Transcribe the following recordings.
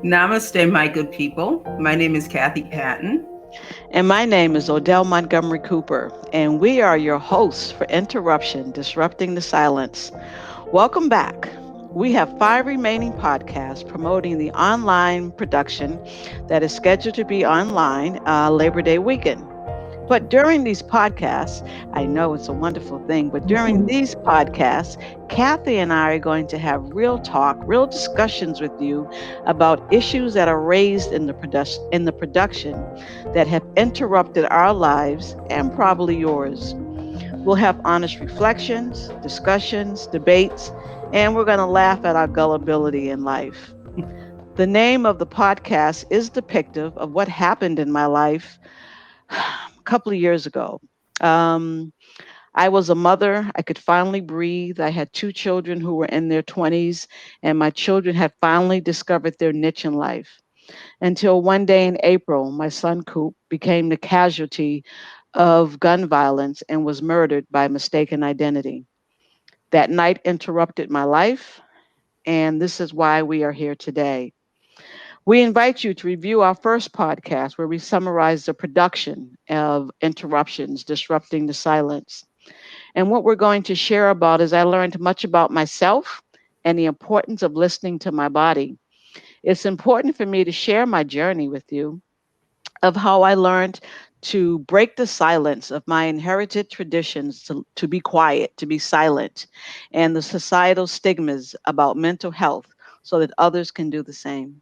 Namaste, my good people. My name is Kathy Patton. And my name is Odell Montgomery Cooper, and we are your hosts for Interruption Disrupting the Silence. Welcome back. We have 5 remaining podcasts promoting the online production that is scheduled to be online Labor Day weekend. But during these podcasts, I know it's a wonderful thing, but during these podcasts, Kathy and I are going to have real talk, real discussions with you about issues that are raised in the production that have interrupted our lives and probably yours. We'll have honest reflections, discussions, debates, and we're going to laugh at our gullibility in life. The name of the podcast is depictive of what happened in my life a couple of years ago. Um, I was a mother. I could finally breathe. I had 2 children who were in their 20s, and my children had finally discovered their niche in life. Until one day in April, my son Coop became the casualty of gun violence and was murdered by mistaken identity. That night interrupted my life, and this is why we are here today. We invite you to review our first podcast where we summarize the production of Interruptions Disrupting the Silence. And what we're going to share about is I learned much about myself and the importance of listening to my body. It's important for me to share my journey with you of how I learned to break the silence of my inherited traditions to be quiet, to be silent, and the societal stigmas about mental health so that others can do the same.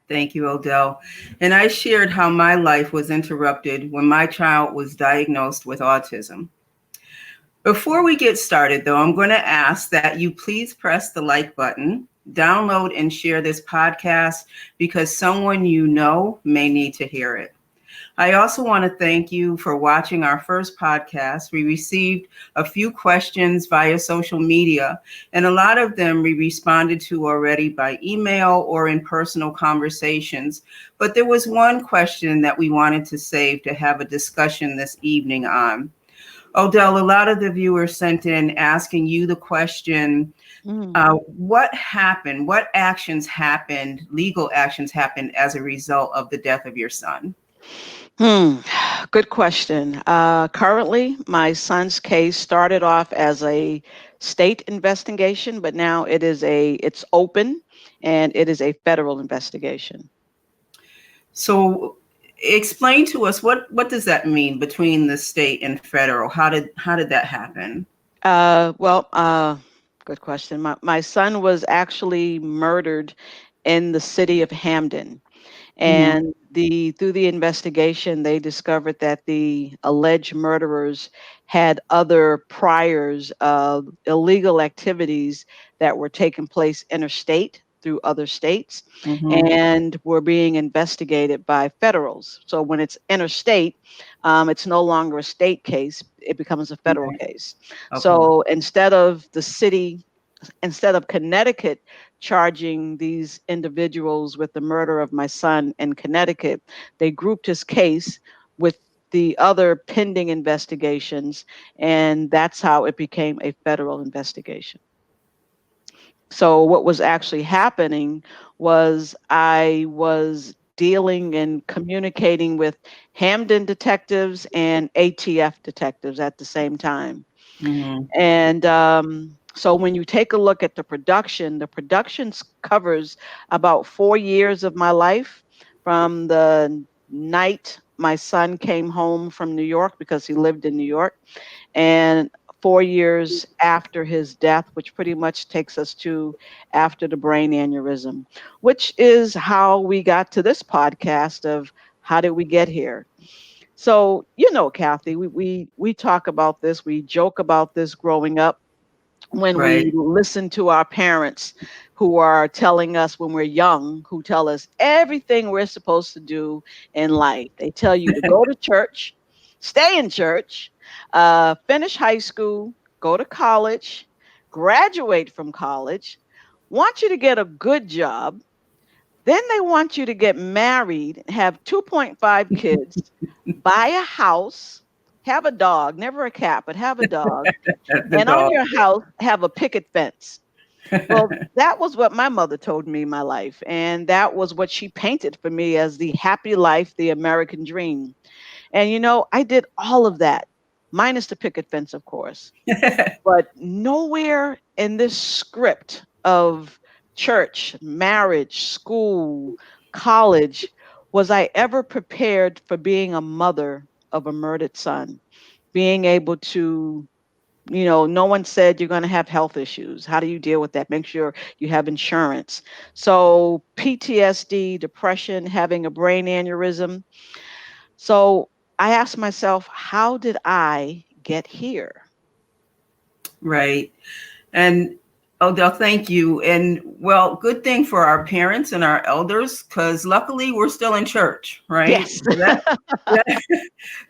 Thank you, Odell. And I shared how my life was interrupted when my child was diagnosed with autism. Before we get started, though, I'm going to ask that you please press the like button, download and share this podcast because someone you know may need to hear it. I also want to thank you for watching our first podcast. We received a few questions via social media, and a lot of them we responded to already by email or in personal conversations. But there was one question that we wanted to save to have a discussion this evening on. Odell, a lot of the viewers sent in asking you the question, Mm. what happened? What actions happened, legal actions happened as a result of the death of your son? Hmm. Good question. Currently, my son's case started off as a state investigation, but now it's open and it is a federal investigation. So explain to us what does that mean between the state and federal? How did that happen? Well, good question. My son was actually murdered in the city of Hamden. Hmm. And through the investigation, they discovered that the alleged murderers had other priors of illegal activities that were taking place interstate through other states Hmm. and were being investigated by federals. So when it's interstate, it's no longer a state case, it becomes a federal Right. case. Okay. So instead of Connecticut charging these individuals with the murder of my son in Connecticut, they grouped his case with the other pending investigations, and that's how it became a federal investigation. So, what was actually happening was I was dealing and communicating with Hamden detectives and ATF detectives at the same time. Hmm. And so when you take a look at the production covers about 4 years of my life from the night my son came home from New York because he lived in New York, and 4 years after his death, which pretty much takes us to after the brain aneurysm, which is how we got to this podcast of how did we get here. So, Kathy, we talk about this, we joke about this growing up when we Right. listen to our parents who are telling us when we're young, who tell us everything we're supposed to do in life. They tell you to go to church, stay in church, finish high school, go to college, graduate from college, want you to get a good job, then they want you to get married, have 2.5 kids, buy a house, have a dog, never a cat, but have a dog, The and on dog. your house have a picket fence. Well, that was what my mother told me my life. And that was what she painted for me as the happy life, the American dream. And, I did all of that, minus the picket fence, of course. But nowhere in this script of church, marriage, school, college was I ever prepared for being a mother of a murdered son, being able to, no one said you're going to have health issues. How do you deal with that? Make sure you have insurance. So, PTSD, depression, having a brain aneurysm. So, I asked myself, how did I get here? Right. And Odell, thank you. And well, good thing for our parents and our elders, because luckily we're still in church, right? Yes. So that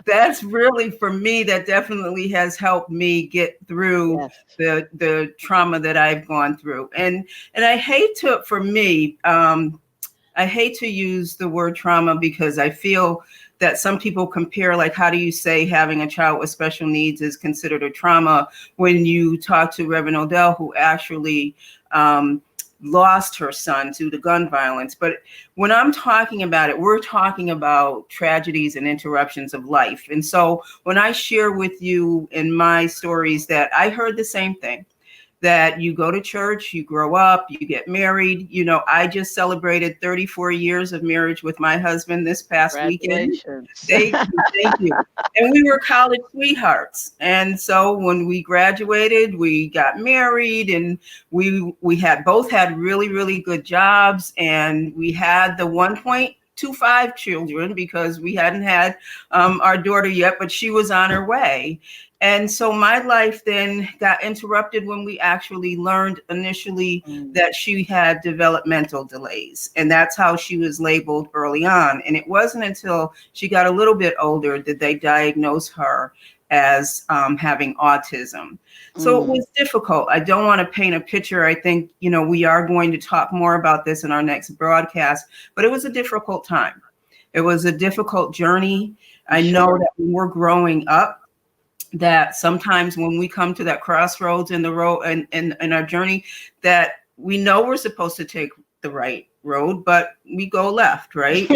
that's really, for me, that definitely has helped me get through Yes. the trauma that I've gone through. And I hate to, for me, I hate to use the word trauma because I feel that some people compare, like, how do you say having a child with special needs is considered a trauma when you talk to Reverend Odell, who actually lost her son to the gun violence. But when I'm talking about it, we're talking about tragedies and interruptions of life. And so when I share with you in my stories that I heard the same thing, that you go to church, you grow up, you get married. I just celebrated 34 years of marriage with my husband this past weekend. Congratulations. Thank you, thank you. And we were college sweethearts. And so when we graduated, we got married, and we had both had really, really good jobs, and we had the 1.25 children because we hadn't had our daughter yet, but she was on her way. And so my life then got interrupted when we actually learned initially Mm, that she had developmental delays. And that's how she was labeled early on. And it wasn't until she got a little bit older that they diagnosed her as having autism. So it mm, was difficult. I don't want to paint a picture. I think, we are going to talk more about this in our next broadcast, but it was a difficult time. It was a difficult journey. I'm I know sure. that when we're growing up, that sometimes when we come to that crossroads in the road and in our journey, that we know we're supposed to take the right road, but we go left, right?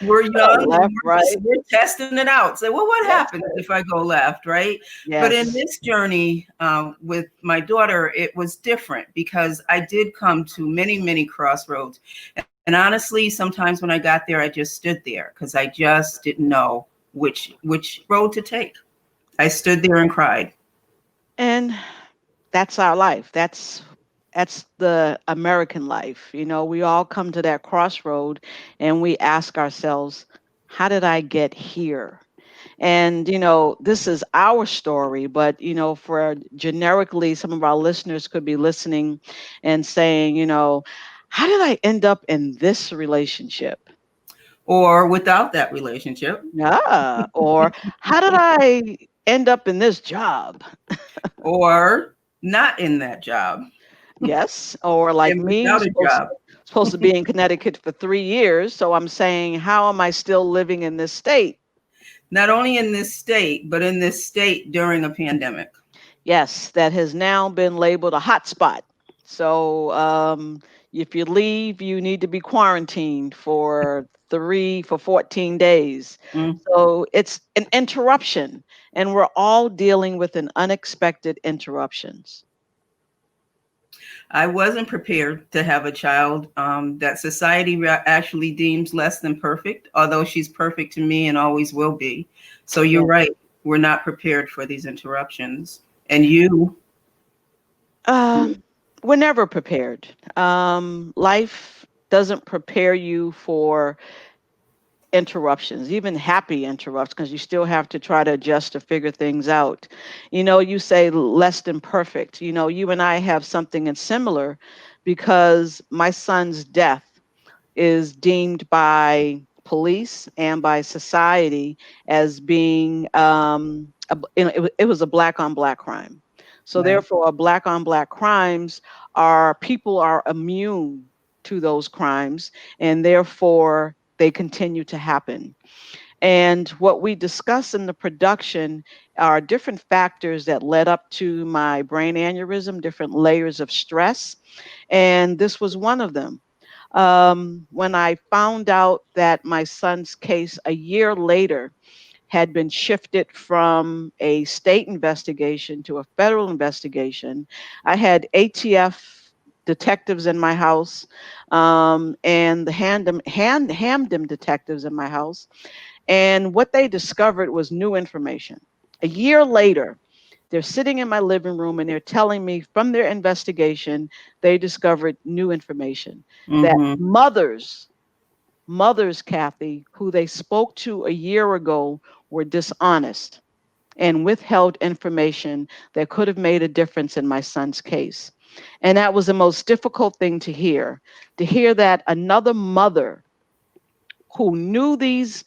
We're young and Left, right. we're testing it out. Say, well, what Yes. happens if I go left, right? But in Yes. this journey with my daughter, it was different because I did come to many, many crossroads. And honestly, sometimes when I got there, I just stood there because I just didn't know which road to take. I stood there and cried. And that's our life. That's the American life. We all come to that crossroad and we ask ourselves, how did I get here? And this is our story, but for generically, some of our listeners could be listening and saying, how did I end up in this relationship? Or without that relationship, Yeah. Or how did I end up in this job? or not in that job, Yes. Or like and me, without a job, supposed to be in Connecticut for 3 years. So I'm saying, how am I still living in this state? not only in this state, but in this state during a pandemic. Yes, that has now been labeled a hotspot. So if you leave, you need to be quarantined for 14 days. Mm. So it's an interruption, and we're all dealing with an unexpected interruptions. I wasn't prepared to have a child that society actually deems less than perfect, although she's perfect to me and always will be. So you're Yeah. right. We're not prepared for these interruptions. And you, Um, we're never prepared. Life doesn't prepare you for interruptions, even happy interrupts, because you still have to try to adjust to figure things out. You say less than perfect. You and I have something in similar because my son's death is deemed by police and by society as being it was a black on black crime. So right? therefore, black on black crimes are people are immune to those crimes, and therefore they continue to happen. And what we discuss in the production are different factors that led up to my brain aneurysm, different layers of stress. And this was one of them. When I found out that my son's case a year later had been shifted from a state investigation to a federal investigation, I had ATF detectives in my house, and the Hamden detectives in my house. And what they discovered was new information. A year later, they're sitting in my living room and they're telling me from their investigation, they discovered new information that Mm-hmm. mothers, Kathy, who they spoke to a year ago, were dishonest and withheld information that could have made a difference in my son's case. And that was the most difficult thing to hear that another mother who knew these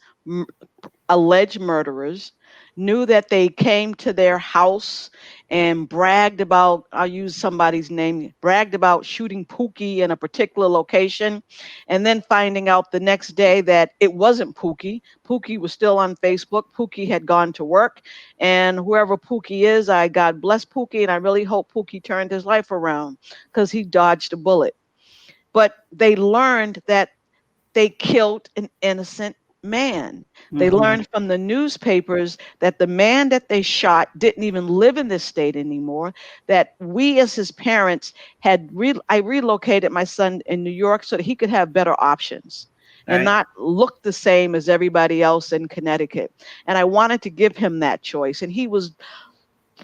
alleged murderers, knew that they came to their house and bragged about, I'll use somebody's name, bragged about shooting Pookie in a particular location, and then finding out the next day that it wasn't Pookie. Pookie was still on Facebook. Pookie had gone to work. And whoever Pookie is, I God bless Pookie, and I really hope Pookie turned his life around because he dodged a bullet. But they learned that they killed an innocent man. They Mm-hmm. learned from the newspapers that the man that they shot didn't even live in this state anymore. That we, as his parents, I relocated my son in New York so that he could have better options and Right. not look the same as everybody else in Connecticut. And I wanted to give him that choice. And he was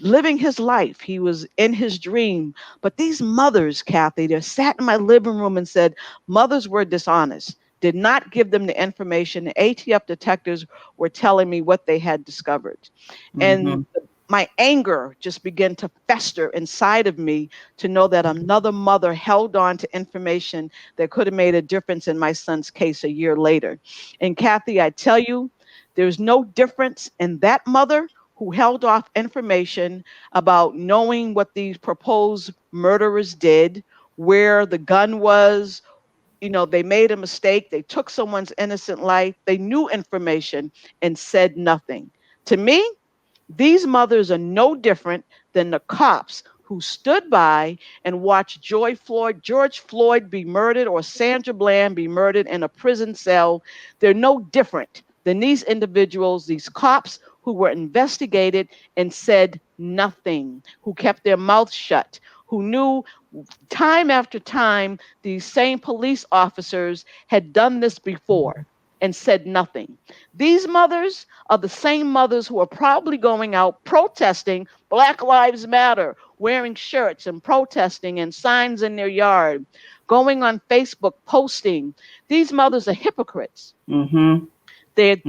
living his life. He was in his dream. But these mothers, Kathy, they sat in my living room and said mothers were dishonest, did not give them the information. The ATF detectives were telling me what they had discovered. And Mm-hmm. my anger just began to fester inside of me to know that another mother held on to information that could have made a difference in my son's case a year later. And Kathy, I tell you, there's no difference in that mother who held off information about knowing what these proposed murderers did, where the gun was. They made a mistake. They took someone's innocent life. They knew information and said nothing. To me, these mothers are no different than the cops who stood by and watched George Floyd be murdered or Sandra Bland be murdered in a prison cell. They're no different than these individuals, these cops who were investigated and said nothing, who kept their mouths shut, who knew time after time these same police officers had done this before and said nothing. These mothers are the same mothers who are probably going out protesting Black Lives Matter, wearing shirts and protesting and signs in their yard, going on Facebook posting. These mothers are hypocrites. Mm-hmm.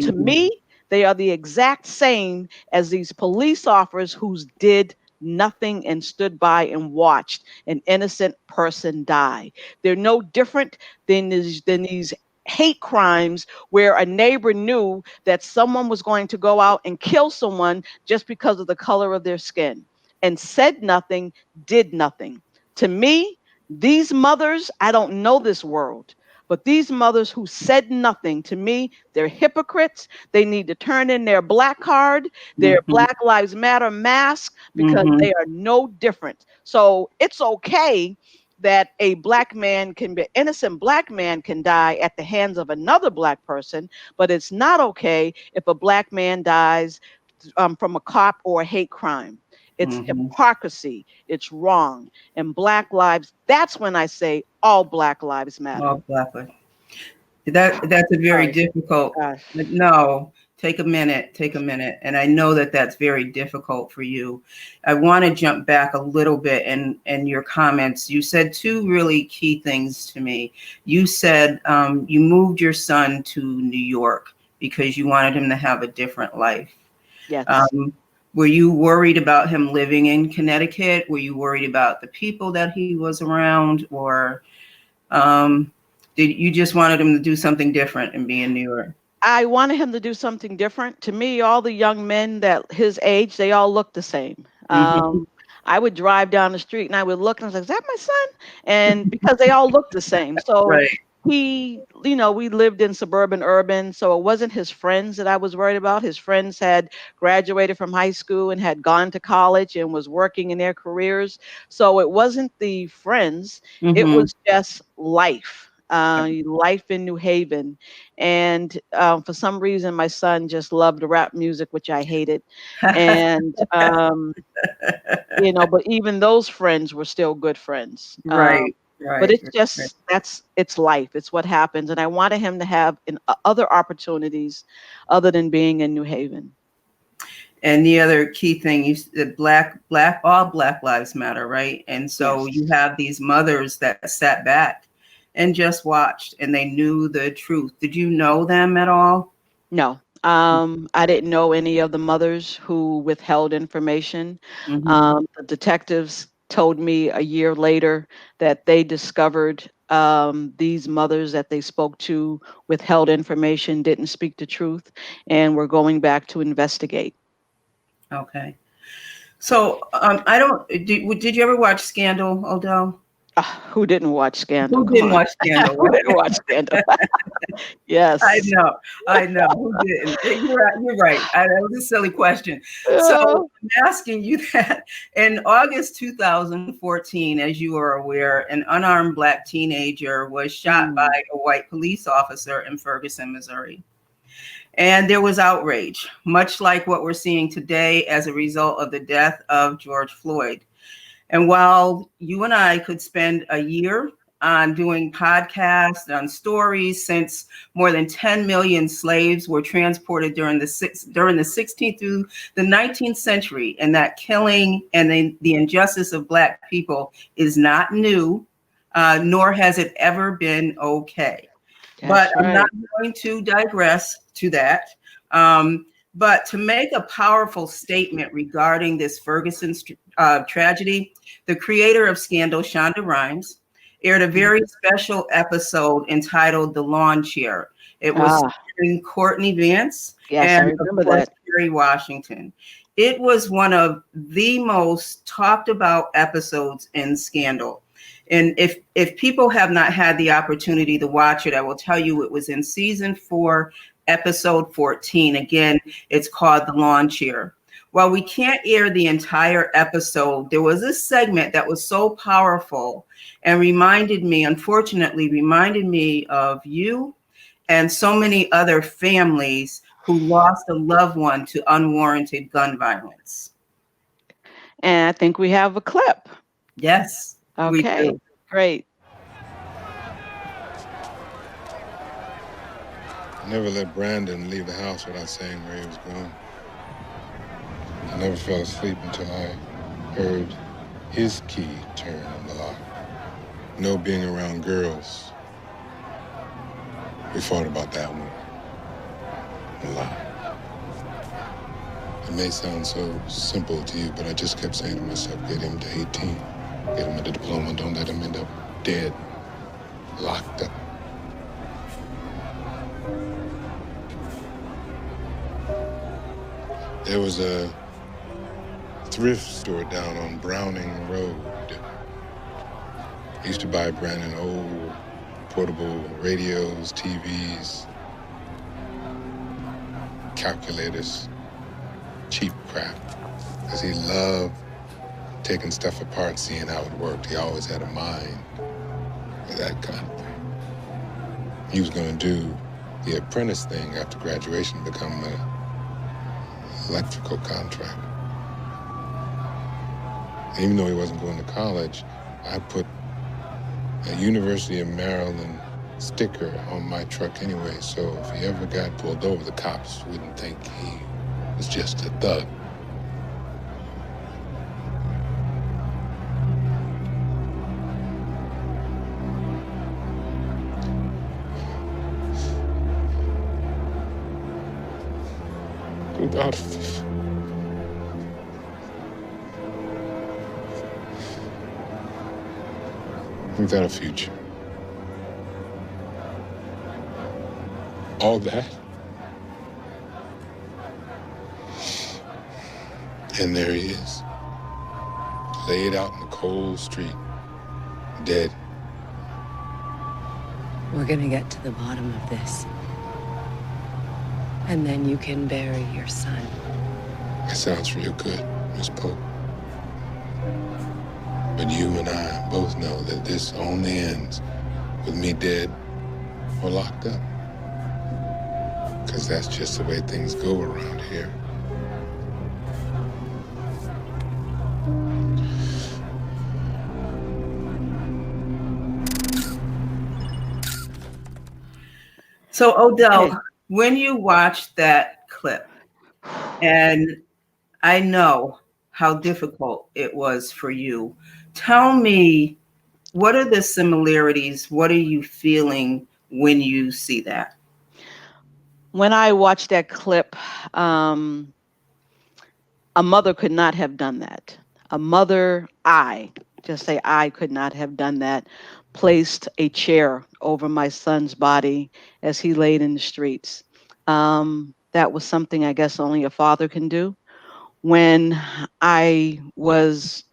To Mm-hmm. me, they are the exact same as these police officers who did nothing and stood by and watched an innocent person die. They're no different than these hate crimes where a neighbor knew that someone was going to go out and kill someone just because of the color of their skin and said nothing, did nothing. To me, these mothers, I don't know this world, but these mothers who said nothing, to me, they're hypocrites. They need to turn in their black card, their Mm-hmm. Black Lives Matter mask, because Mm-hmm. they are no different. So it's okay that a black man can be innocent black man can die at the hands of another black person, but it's not okay if a black man dies from a cop or a hate crime. It's Mm-hmm. hypocrisy. It's wrong. And Black lives, that's when I say all Black lives matter. Oh, Blackwood. That's a very Sorry. difficult. Gosh. No, take a minute. Take a minute. And I know that that's very difficult for you. I want to jump back a little bit in your comments. You said two really key things to me. You said you moved your son to New York because you wanted him to have a different life. Yes. Um, were you worried about him living in Connecticut? Were you worried about the people that he was around, or um, did you just wanted him to do something different and be in New York? I wanted him to do something different. To me, all the young men that his age, they all look the same. Mm-hmm. I would drive down the street and I would look and I was like, "Is that my son?" And because they all look the same, so Right. we lived in suburban urban, so it wasn't his friends that I was worried about. His friends had graduated from high school and had gone to college and was working in their careers. So it wasn't the friends, it Mm-hmm. was just life. Life in New Haven. And for some reason, my son just loved rap music, which I hated. And, but even those friends were still good friends. Right, But right, it's right. just it's life. It's what happens, and I wanted him to have other opportunities other than being in New Haven. And the other key thing, all Black lives matter, right? And so Yes. you have these mothers that sat back and just watched, and they knew the truth. Did you know them at all? No. I didn't know any of the mothers who withheld information. Mm-hmm. The detectives told me a year later that they discovered these mothers that they spoke to withheld information, didn't speak the truth, and were going back to investigate. Okay. So I don't. Did you ever watch Scandal, Odell? Who didn't watch Scandal? Who Come didn't on. watch Scandal? Who didn't watch Scandal? I Yes. know, I know. Who didn't? You're right. That was a silly question. So Uh, I'm asking you that in August 2014, as you are aware, an unarmed Black teenager was shot by mm, a white police officer in Ferguson, Missouri. And there was outrage, much like what we're seeing today as a result of the death of George Floyd. And while you and I could spend a year on doing podcasts on stories, since more than 10 million slaves were transported during the 16th through the 19th century, and that killing and the injustice of Black people is not new, nor has it ever been okay. But that's I'm not right. going to digress to that. Um, but to make a powerful statement regarding this Ferguson tragedy, the creator of Scandal, Shonda Rhimes, aired a very Mhm. special episode entitled The Lawn Chair. It was Ah, starring Courtney Vance yes, I and, of remember course, that. Kerry Washington. It was one of the most talked about episodes in Scandal. And if people have not had the opportunity to watch it, I will tell you it was in season 4, episode 14. Again, it's called The Lawn Chair. While we can't air the entire episode, there was a segment that was so powerful and unfortunately, reminded me of you and so many other families who lost a loved one to unwarranted gun violence. And I think we have a clip. Yes, we Okay, do. great. I never let Brandon leave the house without saying where he was going. I never fell asleep until I heard his key turn on the lock. No being around girls. We fought about that one a lot. It may sound so simple to you, but I just kept saying to myself, get him to 18. Get him a diploma. Don't let him end up dead, locked up. There was a thrift store down on Browning Road. I used to buy Brandon old portable radios, TVs, calculators, cheap crap. Because he loved taking stuff apart, seeing how it worked. He always had a mind for that kind of thing. He was going to do the apprentice thing after graduation, become an electrical contractor. And even though he wasn't going to college, I put a University of Maryland sticker on my truck anyway, so if he ever got pulled over, the cops wouldn't think he was just a thug. Without without a future. All that. And there he is, laid out in the cold street, dead. We're gonna get to the bottom of this. And then you can bury your son. That sounds real good, Miss Pope. But you and I both know that this only ends with me dead or locked up. Because that's just the way things go around here. So, Okay. Odell, when you watched that clip, and I know how difficult it was for you, tell me, what are the similarities? What are you feeling when you see that? When I watched that clip, um, a mother could not have done that. A mother, I just say I could not have done that, placed a chair over my son's body as he laid in the streets. That was something I guess only a father can do. When I was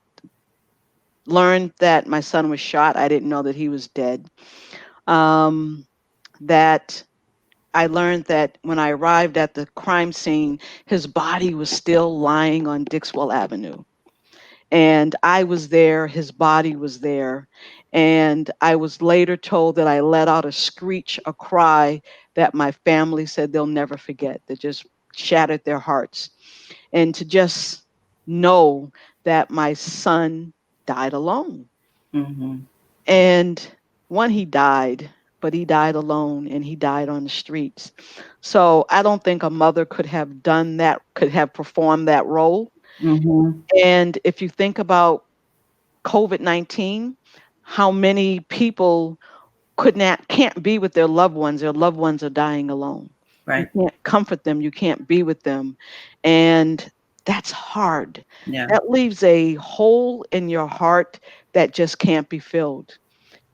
learned that my son was shot, I didn't know that he was dead. Um, that I learned that when I arrived at the crime scene, his body was still lying on Dixwell Avenue. And I was there, his body was there. And I was later told that I let out a screech, a cry that my family said they'll never forget, that just shattered their hearts. And to just know that my son died alone. Mm-hmm. And one, he died, but he died alone and he died on the streets. So I don't think a mother could have done that, could have performed that role. Mm-hmm. And if you think about COVID-19, how many people could not can't be with their loved ones are dying alone. You Right. can't comfort them, you can't be with them. And that's hard. Yeah. That leaves a hole in your heart that just can't be filled.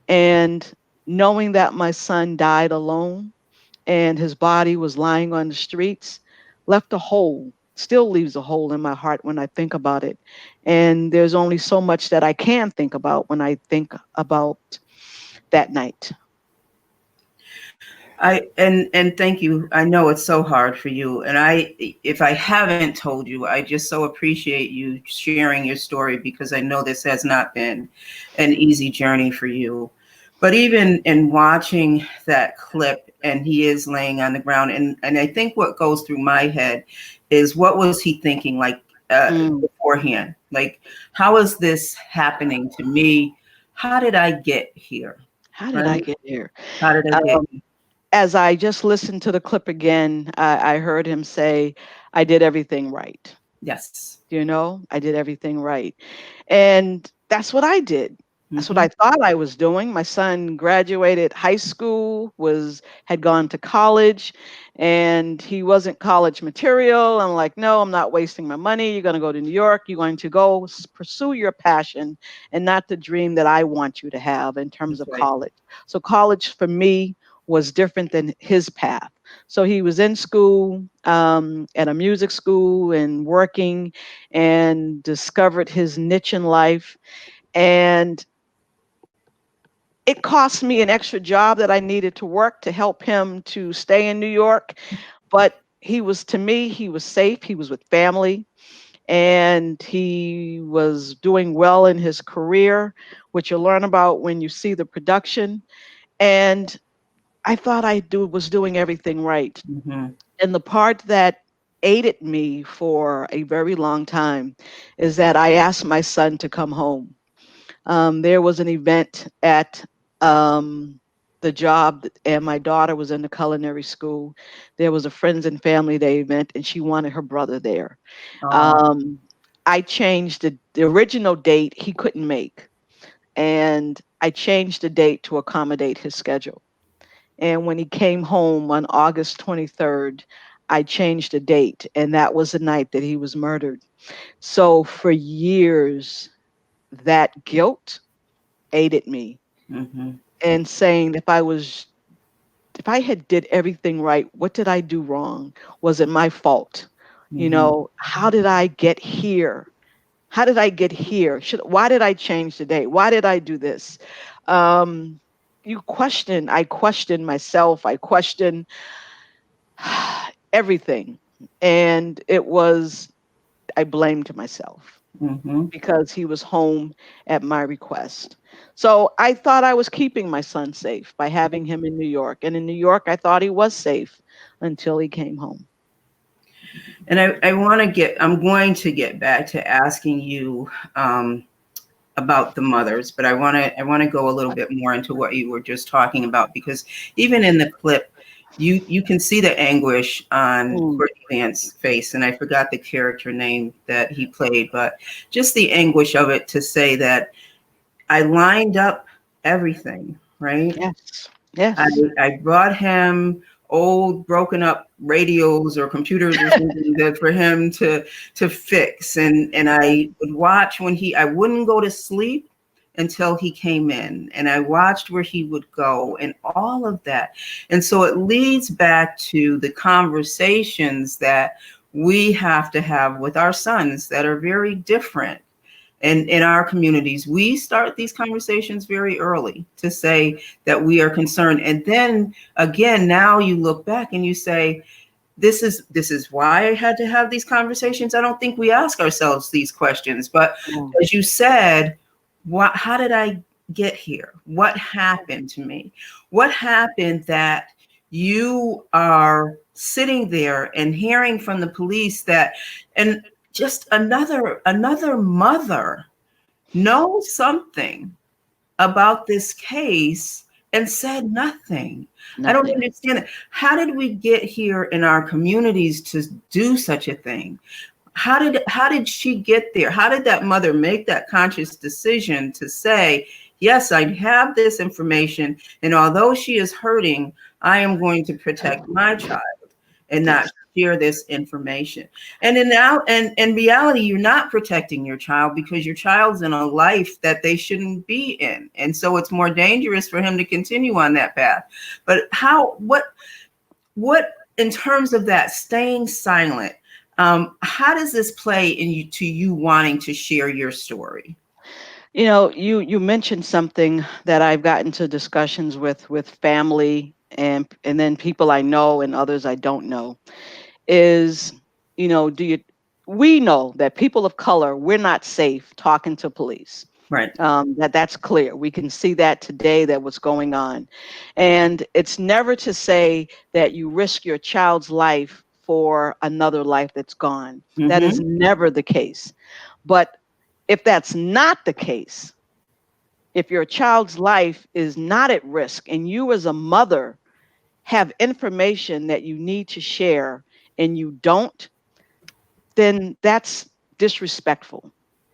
And knowing that my son died alone and his body was lying on the streets left a hole, still leaves a hole in my heart when I think about it. And there's only so much that I can think about when I think about that night. And thank you. I know it's so hard for you. And if I haven't told you, I just so appreciate you sharing your story, because I know this has not been an easy journey for you. But even in watching that clip, and he is laying on the ground, and I think what goes through my head is, what was he thinking, like, Mm, beforehand? Like, how is this happening to me? How did I get here? how did I Right? get here? How did I get Um, here? as I just listened to the clip again, I heard him say, I did everything right. Yes. I did everything right. And that's what I did. That's what Mm-hmm. I thought I was doing. My son graduated high school, had gone to college, and he wasn't college material. I'm like, no, I'm not wasting my money. You're going to go to New York. You're going to go pursue your passion and not the dream that I want you to have in terms That's of right. college. So college for me was different than his path. So he was in school, at a music school and working, and discovered his niche in life. And it cost me an extra job that I needed to work to help him to stay in New York. But to me, he was safe. He was with family and he was doing well in his career, which you'll learn about when you see the production. And I thought was doing everything right. Mm-hmm. And the part that aided me for a very long time is that I asked my son to come home. There was an event at the job, and my daughter was in the culinary school. There was a friends and family day event, and she wanted her brother there. Oh. Um, I changed the original date he couldn't make, and I changed the date to accommodate his schedule. And when he came home on August 23rd, I changed the date, and that was the night that he was murdered. So for years, that guilt aided me Mm-hmm. in saying if I had did everything right, what did I do wrong? Was it my fault? Mm-hmm. How did I get here? How did I get here? Why did I change the date? Why did I do this? Um, I question myself, I question everything. And I blamed myself Mm-hmm. because he was home at my request. So I thought I was keeping my son safe by having him in New York. And in New York, I thought he was safe until he came home. And I'm going to get back to asking you about the mothers, but I want to go a little bit more into what you were just talking about, because even in the clip, you can see the anguish on Mm, Courtney Vance's face, and I forgot the character name that he played, but just the anguish of it, to say that I lined up everything, right? yes, I, yes. I brought him old broken up radios or computers or something that for him to fix, and I would watch when I wouldn't go to sleep until he came in, and I watched where he would go and all of that. And so it leads back to the conversations that we have to have with our sons that are very different. And in our communities, we start these conversations very early to say that we are concerned. And then again, now you look back and you say, this is why I had to have these conversations. I don't think we ask ourselves these questions. But Mm, as you said, how did I get here? What happened to me? What happened that you are sitting there and hearing from the police that, and just another mother knows something about this case and said nothing. I don't nothing. understand it. How did we get here in our communities to do such a thing? How did she get there? How did that mother make that conscious decision to say, yes, I have this information, and although she is hurting, I am going to protect my child and not Yes. share this information. And in reality, you're not protecting your child, because your child's in a life that they shouldn't be in. And so it's more dangerous for him to continue on that path. But what in terms of that staying silent, how does this play to you wanting to share your story? You mentioned something that I've gotten to discussions with family and then people I know and others I don't know is, do you we know that people of color, we're not safe talking to police. Right. That's clear. We can see that today, that what's going on. And it's never to say that you risk your child's life for another life that's gone. That is Mm-hmm. never the case. But if that's not the case, if your child's life is not at risk and you as a mother have information that you need to share and you don't, then that's disrespectful.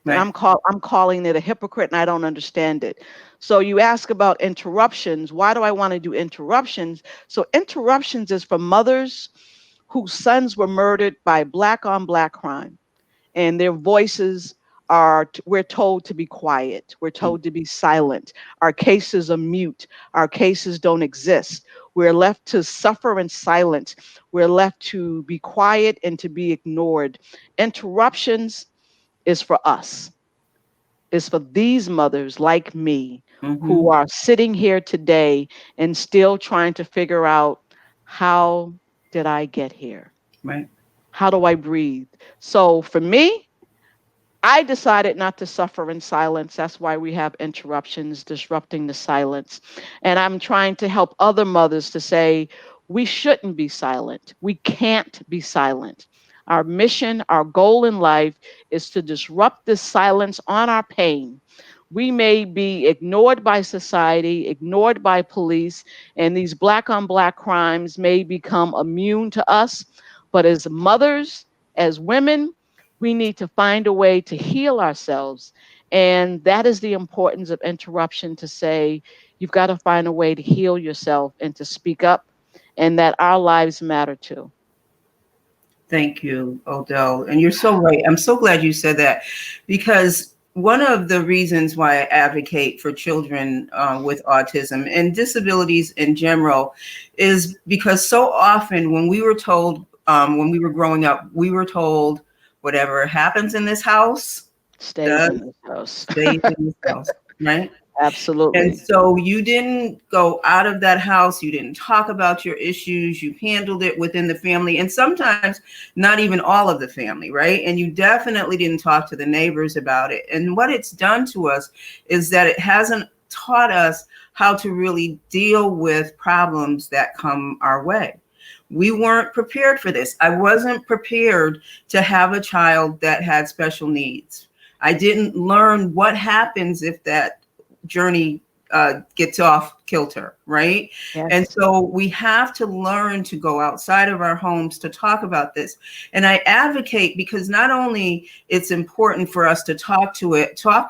And Right. I'm calling it a hypocrite, and I don't understand it. So you ask about interruptions. Why do I want to do interruptions? So interruptions is for mothers whose sons were murdered by black on black crime, and their voices we're told to be quiet, we're told to be silent, our cases are mute, our cases don't exist, we're left to suffer in silence, we're left to be quiet and to be ignored. Interruptions is for us, is for these mothers like me Mm-hmm. who are sitting here today and still trying to figure out, how did I get here? Right. How do I breathe? So for me, I decided not to suffer in silence. That's why we have interruptions, disrupting the silence. And I'm trying to help other mothers to say, we shouldn't be silent. We can't be silent. Our mission, our goal in life is to disrupt this silence on our pain. We may be ignored by society, ignored by police, and these black on black crimes may become immune to us. But as mothers, as women, we need to find a way to heal ourselves. And that is the importance of interruption, to say, you've got to find a way to heal yourself and to speak up, and that our lives matter too. Thank you, Odell. And you're so right. I'm so glad you said that, because one of the reasons why I advocate for children with autism and disabilities in general is because so often when we were told, when we were growing up, we were told whatever happens in this house Stays does in this house. stays in this house, right? And Absolutely. so you didn't go out of that house. You didn't talk about your issues. You handled it within the family, and sometimes not even all of the family, right? And you definitely didn't talk to the neighbors about it. And what it's done to us is that it hasn't taught us how to really deal with problems that come our way. We weren't prepared for this. I wasn't prepared to have a child that had special needs. I didn't learn what happens if that journey gets off kilter, right? And Yes. so we have to learn to go outside of our homes to talk about this. And I advocate because not only it's important for us to talk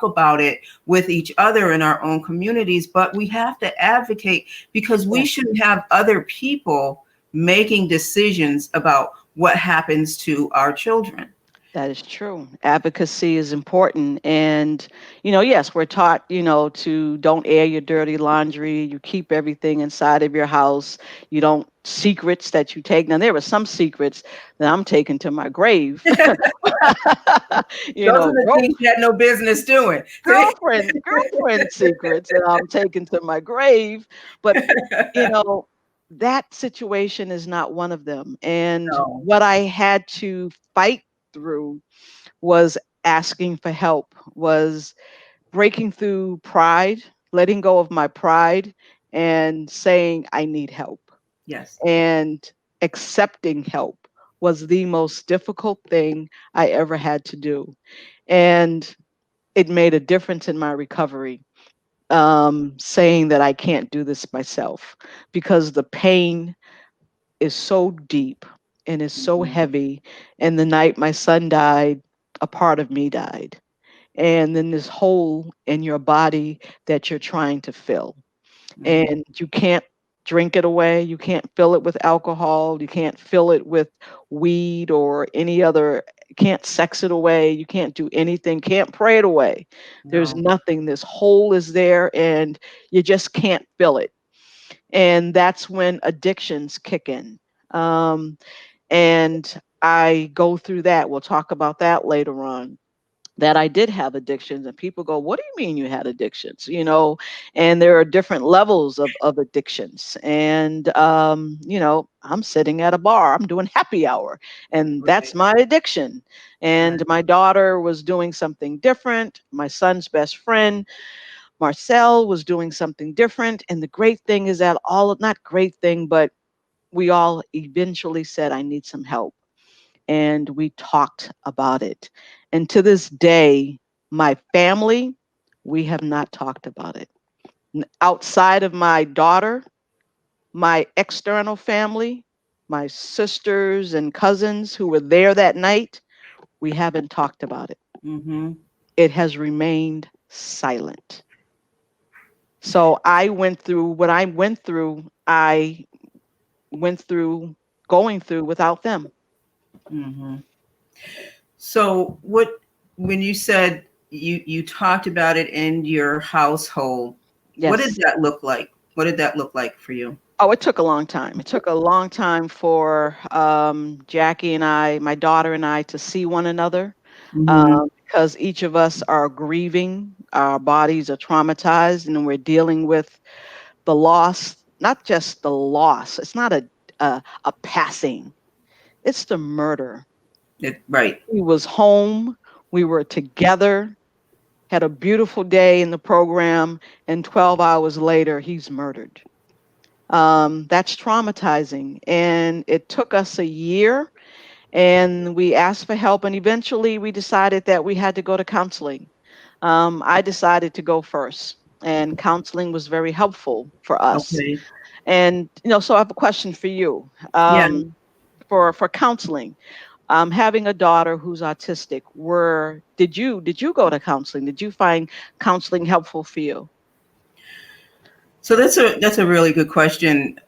about it with each other in our own communities, but we have to advocate because we Yes. shouldn't have other people making decisions about what happens to our children. That is true. Advocacy is important. And, yes, we're taught, to don't air your dirty laundry. You keep everything inside of your house. You don't secrets that you take. Now, there were some secrets that I'm taking to my grave. Those are the Girl, things you had no business doing. girlfriend secrets that I'm taking to my grave. But, you know, that situation is not one of them. And No. what I had to fight through was asking for help, was breaking through pride, letting go of my pride and saying, I need help. Yes. And accepting help was the most difficult thing I ever had to do. And it made a difference in my recovery, saying that I can't do this myself because the pain is so deep and is so Mhm. heavy. And the night my son died, a part of me died. And then this hole in your body that you're trying to fill. Mhm. And you can't drink it away. You can't fill it with alcohol. You can't fill it with weed or any other, can't sex it away. You can't do anything, can't pray it away. There's No. nothing. This hole is there and you just can't fill it. And that's when addictions kick in. And I go through that. We'll talk about that later on. That I did have addictions, and people go, "What do you mean you had addictions?" And there are different levels of addictions. And I'm sitting at a bar, I'm doing happy hour, and that's Right. my addiction. Right. And my daughter was doing something different. My son's best friend Marcel was doing something different. And the great thing is that not great thing, but we all eventually said, I need some help. And we talked about it. And to this day, my family, we have not talked about it. Outside of my daughter, my external family, my sisters and cousins who were there that night, we haven't talked about it. Mm-hmm. It has remained silent. So I went through what I went through going through without them. Mm-hmm. So when you said you talked about it in your household, what did Yes. that look like? What did that look like for you? Oh, it took a long time. It took a long time for Jackie and I, my daughter and I, to see one another, Mm-hmm. because each of us are grieving. Our bodies are traumatized, and we're dealing with the loss. Not just the loss. It's not a passing. It's the murder. Right. He was home. We were together. Had a beautiful day in the program, and 12 hours later, he's murdered. That's traumatizing. And it took us a year, and we asked for help, and eventually we decided that we had to go to counseling. I decided to go first, and counseling was very helpful for us. Okay. And, so I have a question for you. Yeah. For counseling, having a daughter who's autistic, did you go to counseling? Did you find counseling helpful for you? So that's a really good question.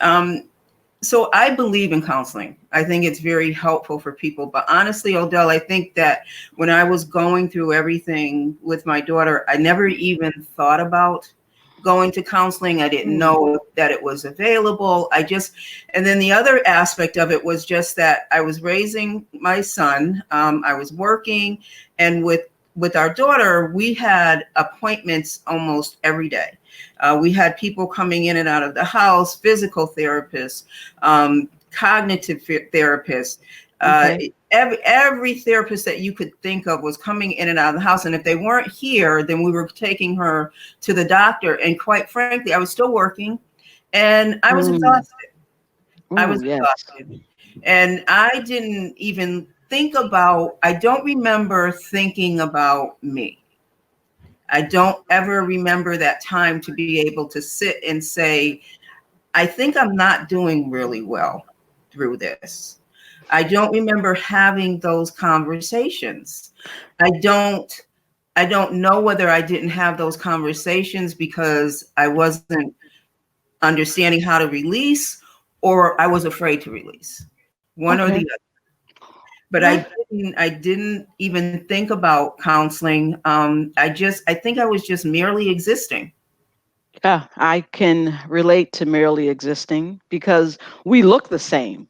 So I believe in counseling. I think it's very helpful for people. But honestly, Odell, I think that when I was going through everything with my daughter, I never even thought about going to counseling. I didn't Mm, know that it was available. And then the other aspect of it was just that I was raising my son. I was working, and with our daughter, we had appointments almost every day. We had people coming in and out of the house, physical therapists, cognitive therapists. Okay. Every therapist that you could think of was coming in and out of the house. And if they weren't here, then we were taking her to the doctor. And quite frankly, I was still working and I was exhausted. I was Yes. exhausted. And I didn't even think about, I don't remember thinking about me. I don't ever remember that time to be able to sit and say, I think I'm not doing really well through this. I don't remember having those conversations. I don't know whether I didn't have those conversations because I wasn't understanding how to release or I was afraid to release. One or the other. But I didn't even think about counseling. I think I was just merely existing. Yeah, I can relate to merely existing because we look the same.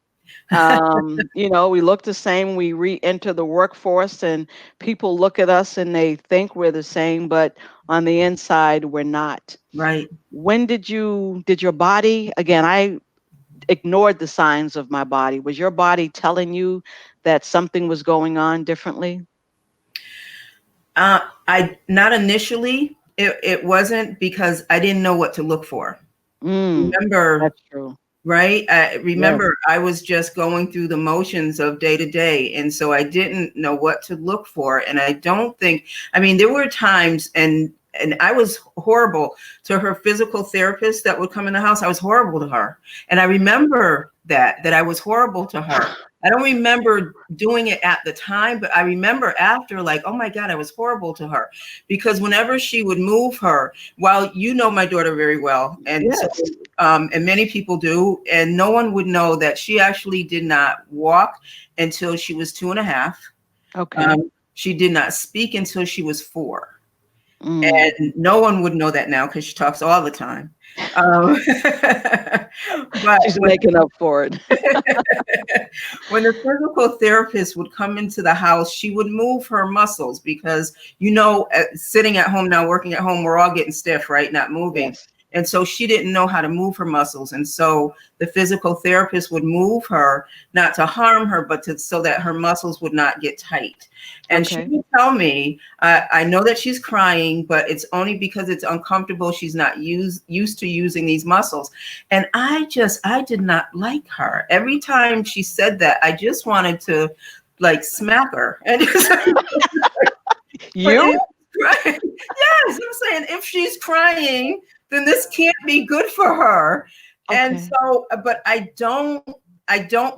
We look the same. We re-enter the workforce and people look at us and they think we're the same, but on the inside, we're not. Right. When did your body, again, I ignored the signs of my body. Was your body telling you that something was going on differently? I not initially. It wasn't because I didn't know what to look for. Remember, That's true. right? I remember Yes. I was just going through the motions of day to day. And so I didn't know what to look for. And I don't think, I mean, there were times and I was horrible to her physical therapist that would come in the house. I was horrible to her. And I remember that I was horrible to her. I don't remember doing it at the time, but I remember after, like, oh my God, I was horrible to her. Because whenever she would move her, well, you know my daughter very well. And Yes. so, and many people do, and no one would know that she actually did not walk until she was 2.5. Okay. She did not speak until she was 4. Mm. And no one would know that now because she talks all the time. But She's making up for it. when the physical therapist would come into the house, she would move her muscles because, sitting at home now, working at home, we're all getting stiff, right? Not moving. Yes. And so she didn't know how to move her muscles. And so the physical therapist would move her, not to harm her, but so that her muscles would not get tight. And Okay. she would tell me, I know that she's crying, but it's only because it's uncomfortable. She's not used to using these muscles. And I did not like her. Every time she said that, I just wanted to like smack her. And You? Yes, I'm saying if she's crying, then this can't be good for her. Okay. And so, but I don't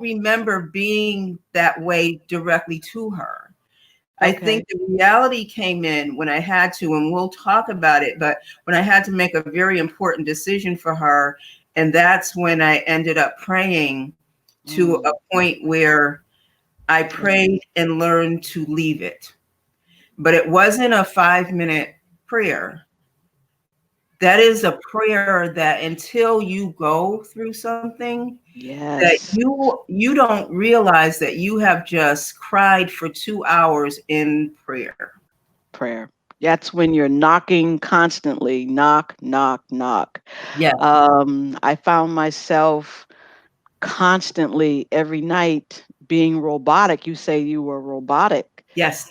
remember being that way directly to her. I think the reality came in when I had to, and we'll talk about it, but when I had to make a very important decision for her, and that's when I ended up praying to a point where I prayed and learned to leave it. But it wasn't a 5-minute prayer. That is a prayer that until you go through something, Yes. that you don't realize that you have just cried for 2 hours in prayer. That's when you're knocking constantly. Knock, knock, knock. Yes. I found myself constantly every night being robotic. You say you were robotic. Yes.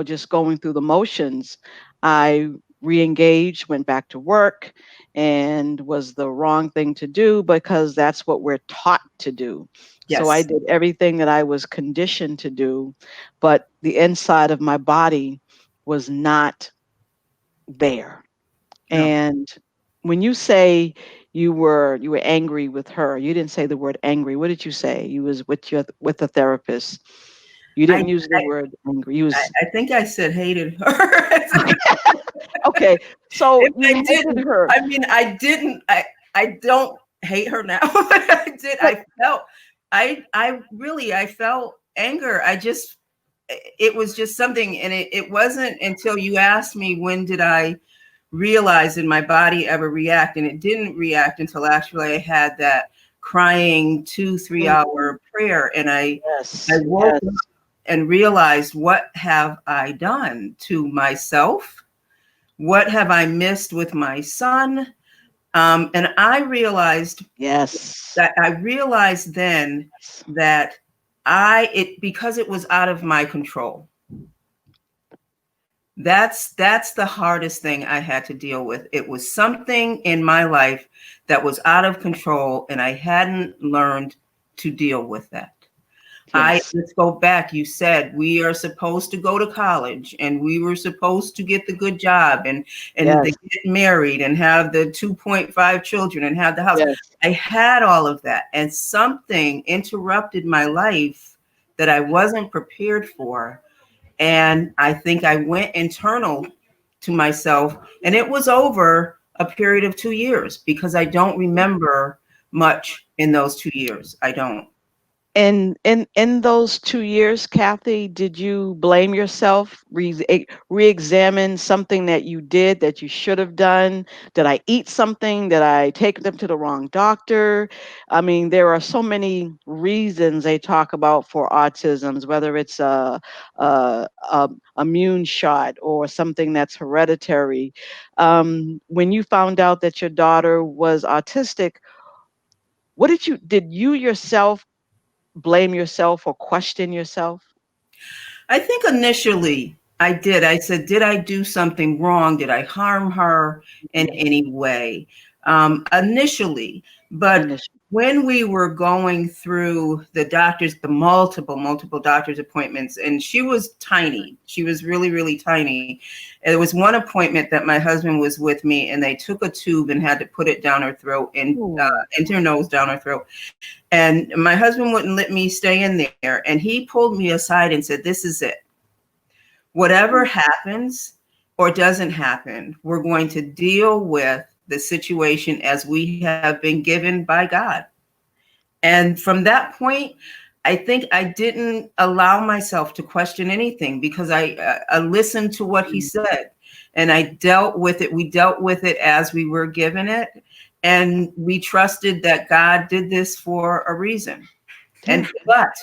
Just going through the motions. I re-engaged, went back to work, and was the wrong thing to do because that's what we're taught to do. Yes. So I did everything that I was conditioned to do, but the inside of my body was not there. No. And when you say you were angry with her, you didn't say the word angry. What did you say? You was with the therapist. You didn't use the word angry. I think I said hated her. Okay, so If you hated her. I mean, I don't hate her now. I did. I felt anger. It was just something. And it wasn't until you asked me, when did I realize did my body ever react? And it didn't react until actually I had that crying 2-3 hour prayer. And I woke up and realized, what have I done to myself? What have I missed with my son? And I realized Yes. that I realized then that because it was out of my control. That's the hardest thing I had to deal with. It was something in my life that was out of control, and I hadn't learned to deal with that. Yes. Let's go back. You said we are supposed to go to college, and we were supposed to get the good job, and they Yes. get married and have the 2.5 children and have the house. Yes. I had all of that, and something interrupted my life that I wasn't prepared for. And I think I went internal to myself, and it was over a period of 2 years, because I don't remember much in those 2 years. I don't. And in those 2 years, Kathy, did you blame yourself, re-examine something that you did that you should have done? Did I eat something? Did I take them to the wrong doctor? I mean, there are so many reasons they talk about for autisms, whether it's a immune shot or something that's hereditary. When you found out that your daughter was autistic, did you yourself blame yourself or question yourself? I think initially I did. I said, did I do something wrong? Did I harm her in Mhm. any way? Initially, but Initially. when we were going through the multiple doctor's appointments, and she was tiny, she was really, really tiny. There was one appointment that my husband was with me, and they took a tube and had to put it down her throat and Ooh. into her nose, down her throat. And my husband wouldn't let me stay in there. And he pulled me aside and said, this is it. Whatever happens or doesn't happen, we're going to deal with the situation as we have been given by God. And from that point, I think I didn't allow myself to question anything, because I listened to what he Mm. said, and I dealt with it. We dealt with it as we were given it. And we trusted that God did this for a reason. Yeah. But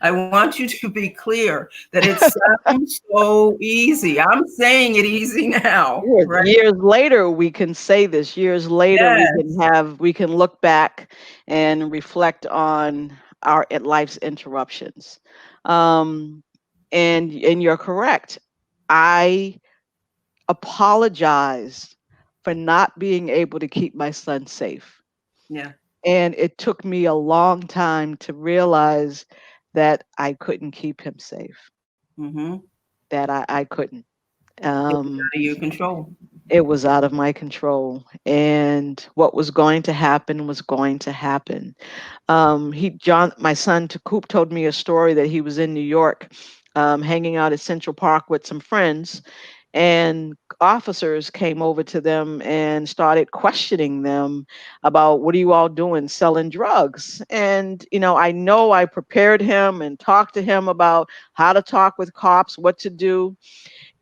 I want you to be clear that it sounds so easy. I'm saying it easy now, Years right? years later, we can say this. Years later, Yes. we can look back and reflect on our life's interruptions. Um, and you're correct. I apologized for not being able to keep my son safe. Yeah. And it took me a long time to realize that I couldn't keep him safe, Mm-hmm. that I couldn't. It was Um, out of your control. it was out of my control. And what was going to happen was going to happen. My son Coop told me a story that he was in New York, hanging out at Central Park with some friends, and officers came over to them and started questioning them about, what are you all doing, selling drugs? And I know I prepared him and talked to him about how to talk with cops, what to do.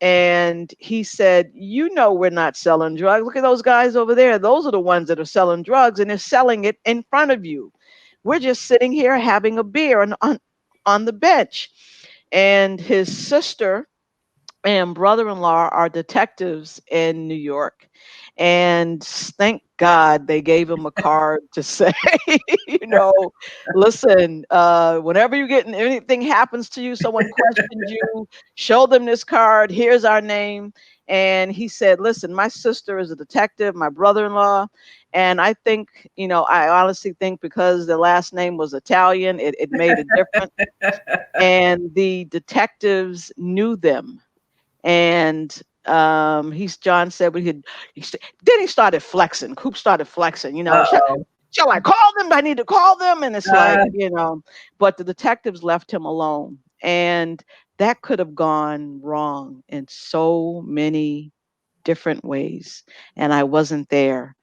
And he said, we're not selling drugs. Look at those guys over there. Those are the ones that are selling drugs, and they're selling it in front of you. We're just sitting here having a beer on the bench. And his sister and brother-in-law are detectives in New York. And thank God they gave him a card to say, you know, listen, whenever you get anything happens to you, someone questions you, show them this card. Here's our name. And he said, listen, my sister is a detective, my brother-in-law. And I think, I honestly think because the last name was Italian, it made a difference. And the detectives knew them. And John said then he started flexing. Coop started flexing, Uh-oh. shall I call them? I need to call them. And it's like, Uh, but the detectives left him alone. And that could have gone wrong in so many different ways. And I wasn't there.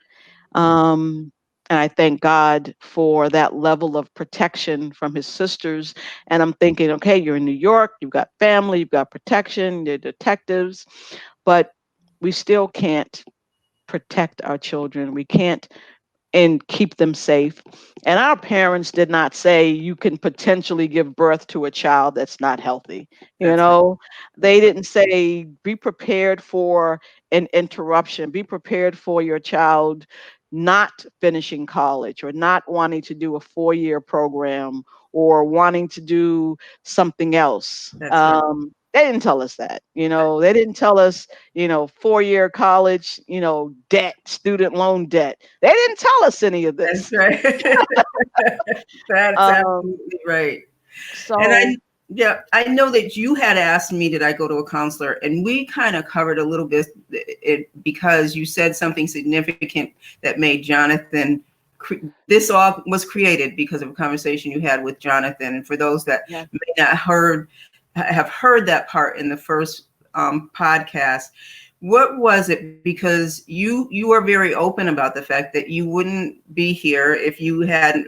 Um, and I thank God for that level of protection from his sisters. And I'm thinking, okay, you're in New York, you've got family, you've got protection, you're detectives, but we still can't protect our children. We can't and keep them safe. And our parents did not say you can potentially give birth to a child that's not healthy. You That's right. know, they didn't say be prepared for an interruption, be prepared for your child not finishing college or not wanting to do a 4-year program or wanting to do something else. That's right. They didn't tell us that. They didn't tell us 4-year college, debt, student loan debt. They didn't tell us any of That's this. right. That's Um, absolutely right. And so yeah, I know that you had asked me, did I go to a counselor? And we kind of covered a little bit because you said something significant that made Jonathan. This all was created because of a conversation you had with Jonathan. And for those that yeah, may not have heard that part in the first podcast, what was it? Because you are very open about the fact that you wouldn't be here if you hadn't,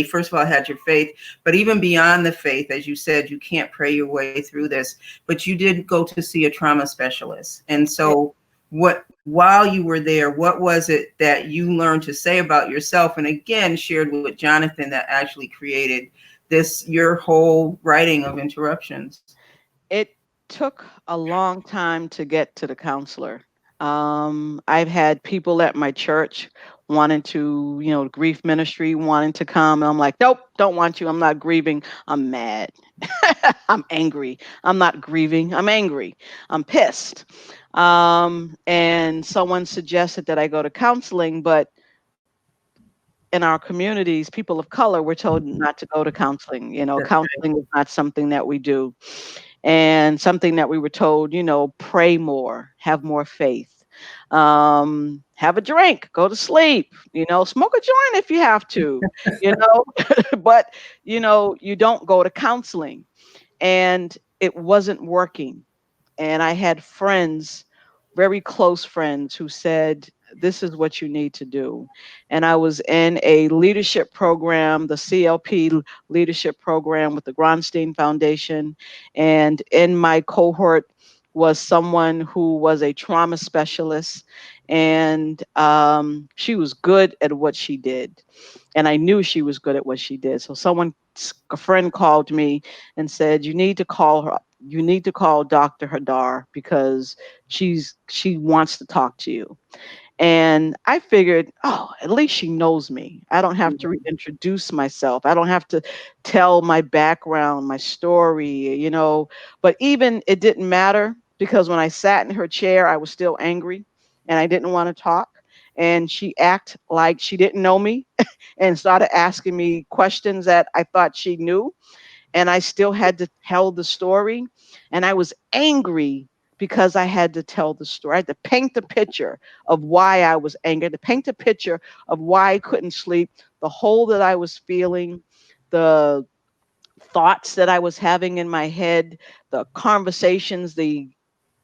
first of all, had your faith, but even beyond the faith, as you said, you can't pray your way through this, but you did go to see a trauma specialist. And yeah, so while you were there, what was it that you learned to say about yourself? And again, shared with Jonathan that actually created your whole writing of interruptions. it took a long time to get to the counselor. I've had people at my church wanting to, grief ministry, wanting to come. And I'm like, nope, don't want you. I'm not grieving. I'm mad. I'm angry. I'm not grieving. I'm angry. I'm pissed. And someone suggested that I go to counseling, but in our communities, people of color, we're told not to go to counseling. That's right. Counseling is not something that we do. And something that we were told, pray more, have more faith, have a drink, go to sleep, smoke a joint if you have to, but, you don't go to counseling. And it wasn't working. And I had friends, very close friends, who said, this is what you need to do. And I was in a leadership program, the CLP leadership program with the Gronstein Foundation. And in my cohort was someone who was a trauma specialist. And she was good at what she did. And I knew she was good at what she did. So a friend called me and said, you need to call her. You need to call Dr. Hadar because she wants to talk to you. And I figured, oh, at least she knows me. I don't have to reintroduce myself. I don't have to tell my background, my story. But even it didn't matter because when I sat in her chair, I was still angry and I didn't want to talk. And she acted like she didn't know me and started asking me questions that I thought she knew. And I still had to tell the story. And I was angry because I had to tell the story. I had to paint the picture of why I was angry, to paint the picture of why I couldn't sleep, the hole that I was feeling, the thoughts that I was having in my head, the conversations, the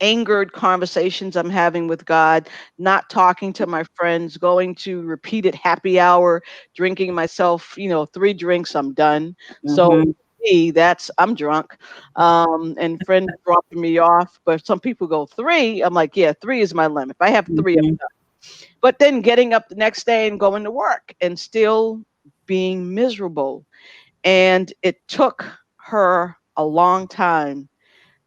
angered conversations I'm having with God, not talking to my friends, going to repeated happy hour, drinking myself, 3 drinks, I'm done. So Mm-hmm. me, I'm drunk. And friends dropping me off. But some people go 3. I'm like, yeah, 3 is my limit. If I have 3, I'm Mm-hmm. done. But then getting up the next day and going to work and still being miserable. And it took her a long time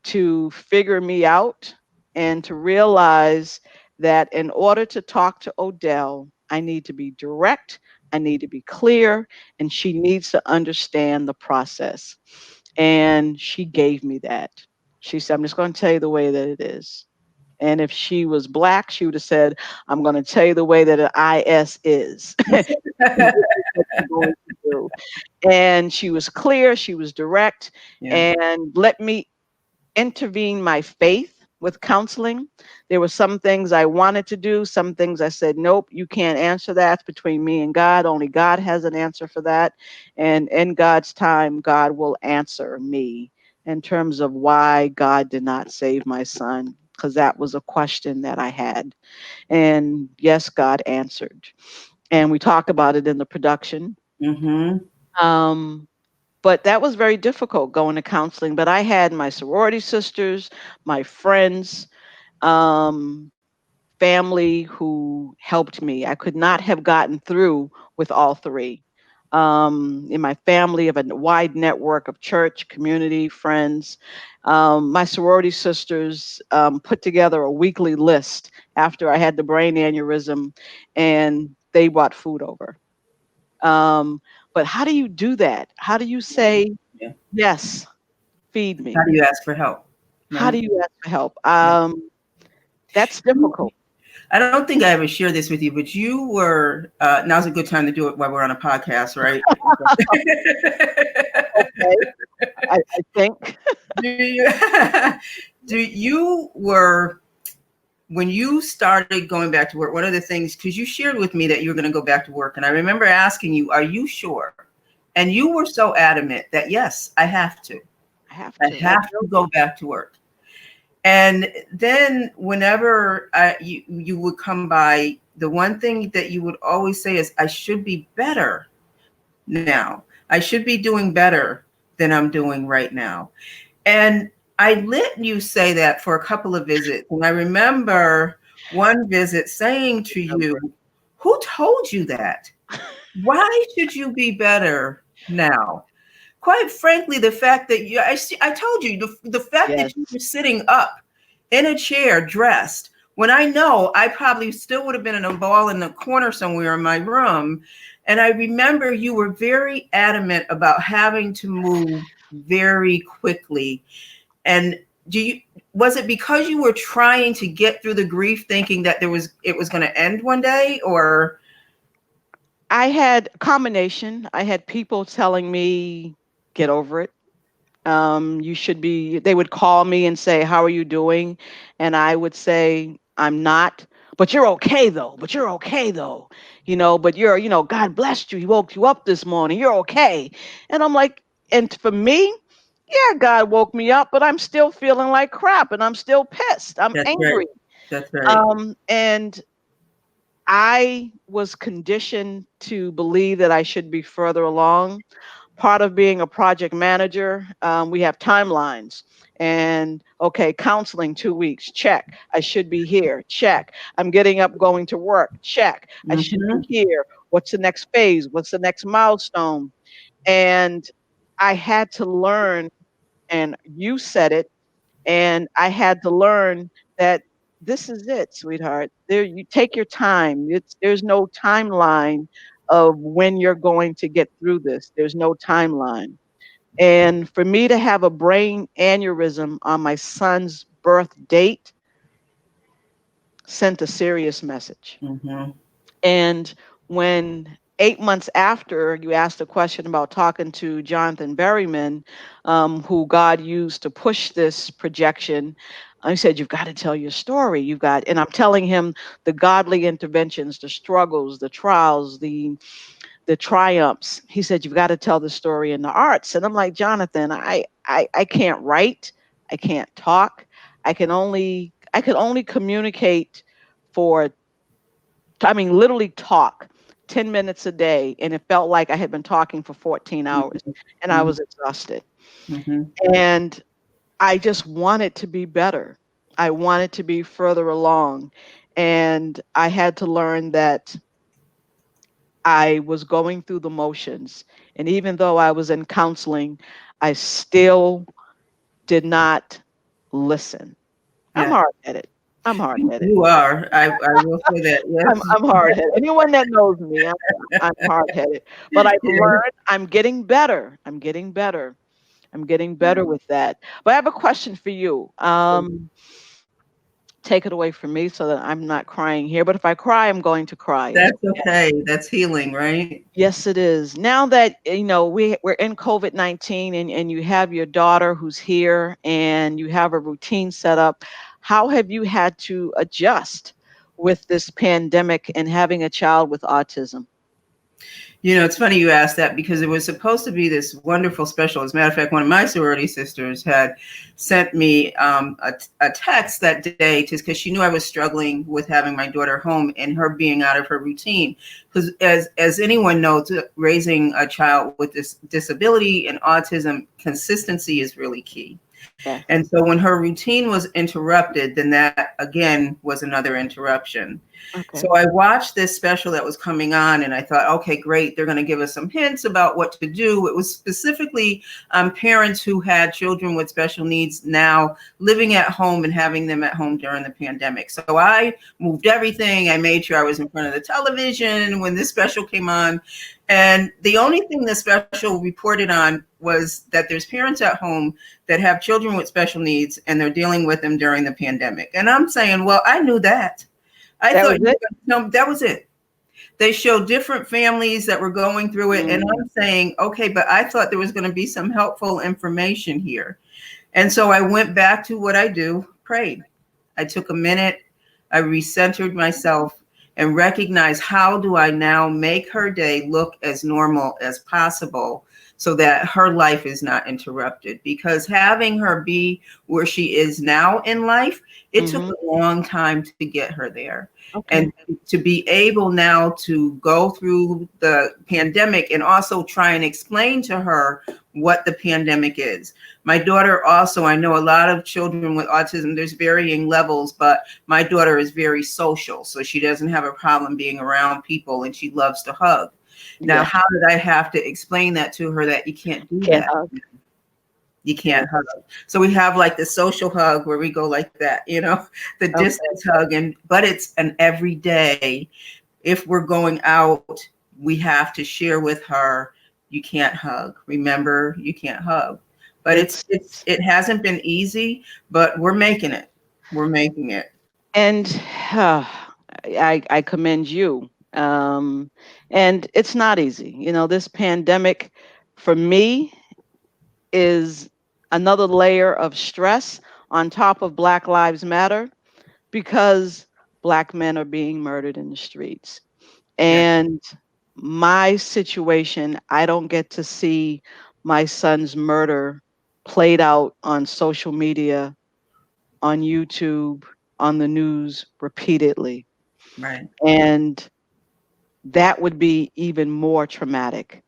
to figure me out and to realize that in order to talk to Odell, I need to be direct, I need to be clear, and she needs to understand the process. And she gave me that. She said, I'm just going to tell you the way that it is. And if she was black, she would have said, I'm going to tell you the way that an IS is. This is what you're going to do. And she was clear, she was direct, Yeah. and let me intervene my faith with counseling. There were some things I wanted to do, some things I said, nope, you can't answer that. It's between me and God. Only God has an answer for that. And in God's time, God will answer me in terms of why God did not save my son, because that was a question that I had. And yes, God answered. And we talk about it in the production. Mm-hmm. Um, but that was very difficult going to counseling. But I had my sorority sisters, my friends, um, family who helped me. I could not have gotten through with all three. In my family, of a wide network of church, community, friends. My sorority sisters put together a weekly list after I had the brain aneurysm, and they brought food over. Um, but how do you do that? How do you say, Yeah. yes, feed me? How do you ask for help? How do Right. you ask for help? Yeah. That's difficult. I don't think I ever shared this with you, but you were, now's a good time to do it while we're on a podcast, right? Okay, I think. do you, do you were, when you started going back to work, one of the things, because you shared with me that you were going to go back to work, and I remember asking you, are you sure? And you were so adamant that, yes, I have to. I have I to. have to go back to work. And then whenever you would come by, the one thing that you would always say is, I should be better now. I should be doing better than I'm doing right now. And I let you say that for a couple of visits. And I remember one visit saying to you, who told you that? Why should you be better now? Quite frankly, the fact that I told you, the fact Yes. that you were sitting up in a chair dressed, when I know I probably still would have been in a ball in the corner somewhere in my room. And I remember you were very adamant about having to move very quickly. And was it because you were trying to get through the grief, thinking that it was going to end one day, or? I had a combination. I had people telling me, get over it. You should be, they would call me and say, how are you doing? And I would say, I'm not, but you're okay though, but you're okay though, but you're, God blessed you. He woke you up this morning. You're okay. And I'm like, and for me, yeah, God woke me up, but I'm still feeling like crap and I'm still pissed. I'm That's right. angry. That's right. And I was conditioned to believe that I should be further along. Part of being a project manager, we have timelines. And okay, counseling 2 weeks, check. I should be here, check. I'm getting up, going to work, check. I should be here. What's the next phase? What's the next milestone? And I had to learn, and you said it, and I had to learn that this is it, sweetheart. There, you take your time. There's no timeline of when you're going to get through this. There's no timeline. And for me to have a brain aneurysm on my son's birth date sent a serious message. Mm-hmm. And when 8 months after you asked a question about talking to Jonathan Berryman, who God used to push this projection, I said, you've got to tell your story. And I'm telling him the godly interventions, the struggles, the trials, the triumphs. He said, you've got to tell the story in the arts. And I'm like, Jonathan, I can't write. I can't talk. I could only communicate for, literally talk 10 minutes a day. And it felt like I had been talking for 14 hours and I was exhausted. Mm-hmm. And I just wanted to be better. I wanted to be further along. And I had to learn that I was going through the motions. And even though I was in counseling, I still did not listen. I'm Yeah. hard-headed. I'm hard-headed. You are. I will say that. Yes. I'm hard-headed. Anyone that knows me, I'm hard-headed. But I've learned I'm getting better. I'm getting better. I'm getting better with that. But I have a question for you. Take it away from me so that I'm not crying here. But if I cry, I'm going to cry. That's okay. That's healing, right? Yes, it is. Now that we're in COVID-19 and you have your daughter who's here and you have a routine set up, how have you had to adjust with this pandemic and having a child with autism? It's funny you asked that because it was supposed to be this wonderful special. As a matter of fact, one of my sorority sisters had sent me a text that day because she knew I was struggling with having my daughter home and her being out of her routine. Because as anyone knows, raising a child with this disability and autism, consistency is really key. Yes. And so when her routine was interrupted, then that again was another interruption. Okay. So I watched this special that was coming on and I thought, okay, great. They're going to give us some hints about what to do. It was specifically parents who had children with special needs now living at home and having them at home during the pandemic. So I moved everything. I made sure I was in front of the television when this special came on. And the only thing the special reported on was that there's parents at home that have children with special needs and they're dealing with them during the pandemic. And I'm saying, well, I knew that. I That thought was it? no, that was it. They showed different families that were going through it. And I'm saying, okay, but I thought there was going to be some helpful information here. And so I went back to what I do, prayed. I took a minute, I recentered myself and recognized how do I now make her day look as normal as possible so that her life is not interrupted. Because having her be where she is now in life, it took a long time to get her there. Okay. And to be able now to go through the pandemic and also try and explain to her what the pandemic is. My daughter also, I know a lot of children with autism, there's varying levels, but my daughter is very social. So she doesn't have a problem being around people and she loves to hug. Now, Yeah. how did I have to explain that to her that you can't do Can't that? hug. You can't hug. So we have like the social hug where we go like that, the distance hug. But it's an everyday. If we're going out, we have to share with her, you can't hug. Remember, you can't hug. But it hasn't been easy, but we're making it. We're making it. And I commend you. And it's not easy. This pandemic for me is another layer of stress on top of Black Lives Matter because Black men are being murdered in the streets. Yes. And my situation, I don't get to see my son's murder played out on social media, on YouTube, on the news repeatedly. Right. And that would be even more traumatic.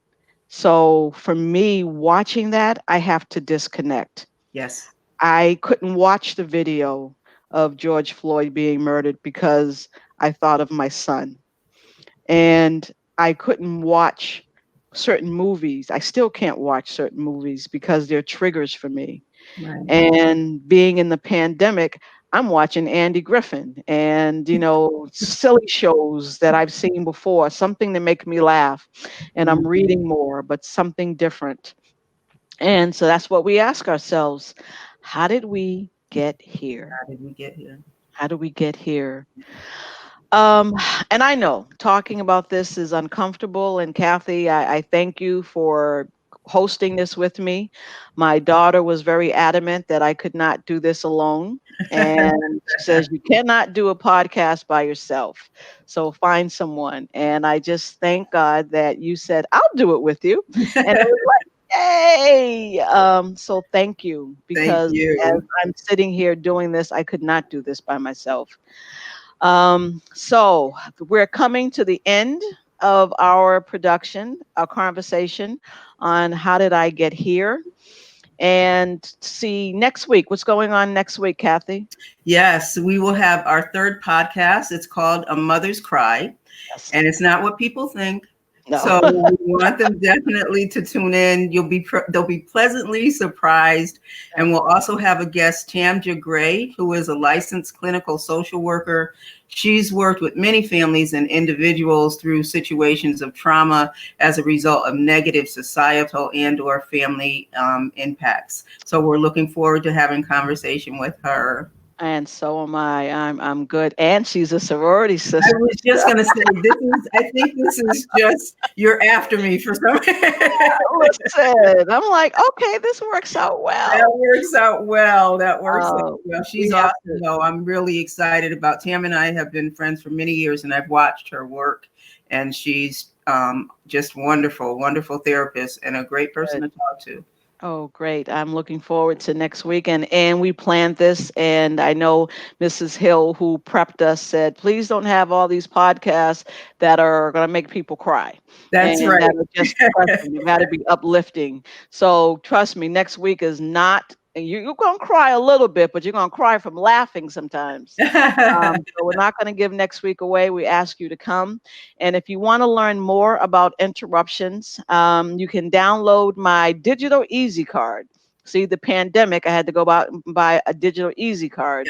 So for me, watching that, I have to disconnect. Yes. I couldn't watch the video of George Floyd being murdered because I thought of my son. And I couldn't watch certain movies. I still can't watch certain movies because they're triggers for me. Right. And being in the pandemic, I'm watching Andy Griffin and, silly shows that I've seen before, something to make me laugh. And I'm reading more, but something different. And so that's what we ask ourselves. How did we get here? How did we get here? How do we get here? Um, and I know talking about this is uncomfortable. And Kathy, I thank you for hosting this with me. My daughter was very adamant that I could not do this alone. And she says, you cannot do a podcast by yourself. So find someone. And I just thank God that you said, I'll do it with you. And it was like, yay. So thank you, Thank because as you. I'm sitting here doing this, I could not do this by myself. So we're coming to the end of our production, our conversation on how did I get here, and see next week. What's going on next week, Kathy? Yes, we will have our third podcast. It's called A Mother's Cry, Yes. and it's not what people think. No. So we want them definitely to tune in. They'll be pleasantly surprised. And we'll also have a guest, Tamja Gray, who is a licensed clinical social worker. She's worked with many families and individuals through situations of trauma as a result of negative societal and or family impacts. So we're looking forward to having conversation with her. And so am I. I'm good. And she's a sorority sister. I was just going to say, I think this is just, you're after me for some reason. Listen, I'm like, okay, this works out well. That works out well. She's we have awesome, though. I'm really excited about Tam, and I have been friends for many years, and I've watched her work, and she's just wonderful, wonderful therapist and a great person to talk to. Oh, great. I'm looking forward to next week. And we planned this. And I know Mrs. Hill, who prepped us, said, please don't have all these podcasts that are going to make people cry. That's right. That are just depressing. You got to be uplifting. So trust me, next week is not And you're going to cry a little bit, but you're going to cry from laughing sometimes. So we're not going to give next week away. We ask you to come. And if you want to learn more about interruptions, you can download my digital easy card. See, the pandemic, I had to go out and buy a digital easy card.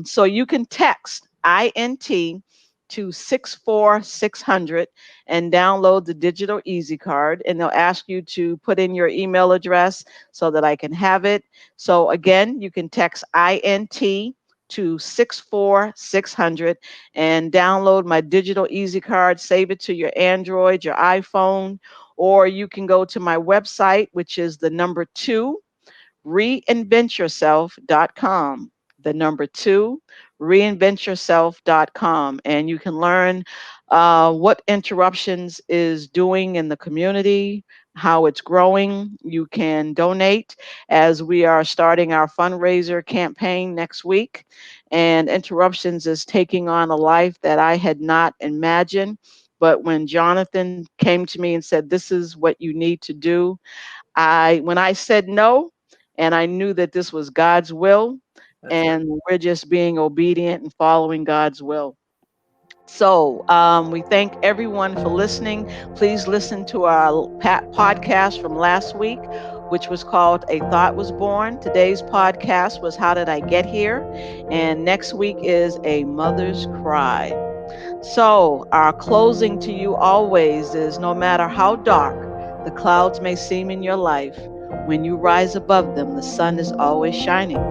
So you can text INT to 64600 and download the digital easy card, and they'll ask you to put in your email address so that I can have it. So again, you can text INT to 64600 and download my digital easy card, save it to your Android, your iPhone, or you can go to my website, which is the number 2 reinventyourself.com. The number 2, reinventyourself.com. And you can learn what interruptions is doing in the community, how it's growing. You can donate as we are starting our fundraiser campaign next week. And interruptions is taking on a life that I had not imagined. But when Jonathan came to me and said, "This is what you need to do," when I said no, and I knew that this was God's will, That's right. and we're just being obedient and following God's will. So we thank everyone for listening. Please listen to our podcast from last week, which was called A Thought Was Born. Today's podcast was How Did I Get Here? And next week is A Mother's Cry. So, our closing to you always is no matter how dark the clouds may seem in your life, when you rise above them, the sun is always shining.